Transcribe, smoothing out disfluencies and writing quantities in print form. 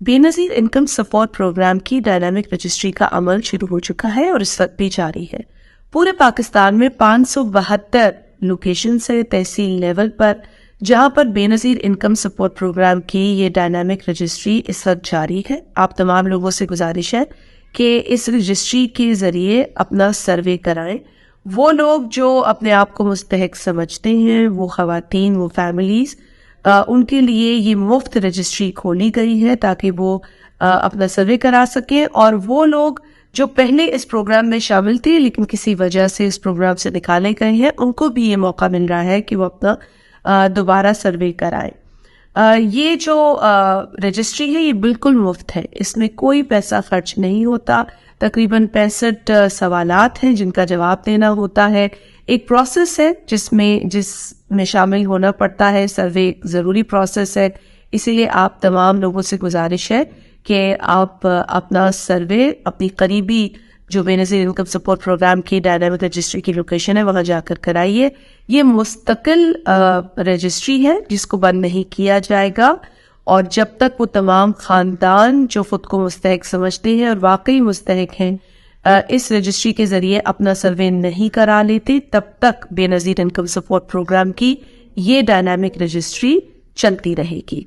بے نظیر income support programme کی dynamic registry کا عمل شروع ہو چکا ہے اور اس وقت بھی جاری ہے۔ پورے پاکستان میں 572 لوکیشنز ہے تحصیل لیول پر، جہاں پر بے نظیر انکم سپورٹ پروگرام کی یہ ڈائنامک رجسٹری اس وقت جاری ہے۔ آپ تمام لوگوں سے گزارش ہے کہ اس رجسٹری کے ذریعے اپنا سروے کرائیں۔ وہ لوگ جو اپنے آپ کو مستحق سمجھتے ہیں، وہ خواتین، وہ فیملیز، ان کے لیے یہ مفت رجسٹری کھولی گئی ہے تاکہ وہ اپنا سروے کرا سکیں، اور وہ لوگ جو پہلے اس پروگرام میں شامل تھے لیکن کسی وجہ سے اس پروگرام سے نکالے گئے ہیں، ان کو بھی یہ موقع مل رہا ہے کہ وہ اپنا دوبارہ سروے کرائیں۔ یہ جو رجسٹری ہے یہ بالکل مفت ہے، اس میں کوئی پیسہ خرچ نہیں ہوتا۔ تقریباً 65 سوالات ہیں جن کا جواب دینا ہوتا ہے۔ ایک پروسیس ہے جس میں شامل ہونا پڑتا ہے، سروے ضروری پروسیس ہے، اسی لیے آپ تمام لوگوں سے گزارش ہے کہ آپ اپنا سروے اپنی قریبی جو بے نظیر انکم سپورٹ پروگرام کی ڈائنامک رجسٹری کی لوکیشن ہے وہاں جا کر کرائیے۔ یہ مستقل رجسٹری ہے جس کو بند نہیں کیا جائے گا، اور جب تک وہ تمام خاندان جو خود کو مستحق سمجھتے ہیں اور واقعی مستحق ہیں اس رجسٹری کے ذریعے اپنا سروے نہیں کرا لیتے، تب تک بے نظیر انکم سپورٹ پروگرام کی یہ ڈائنامک رجسٹری چلتی رہے گی۔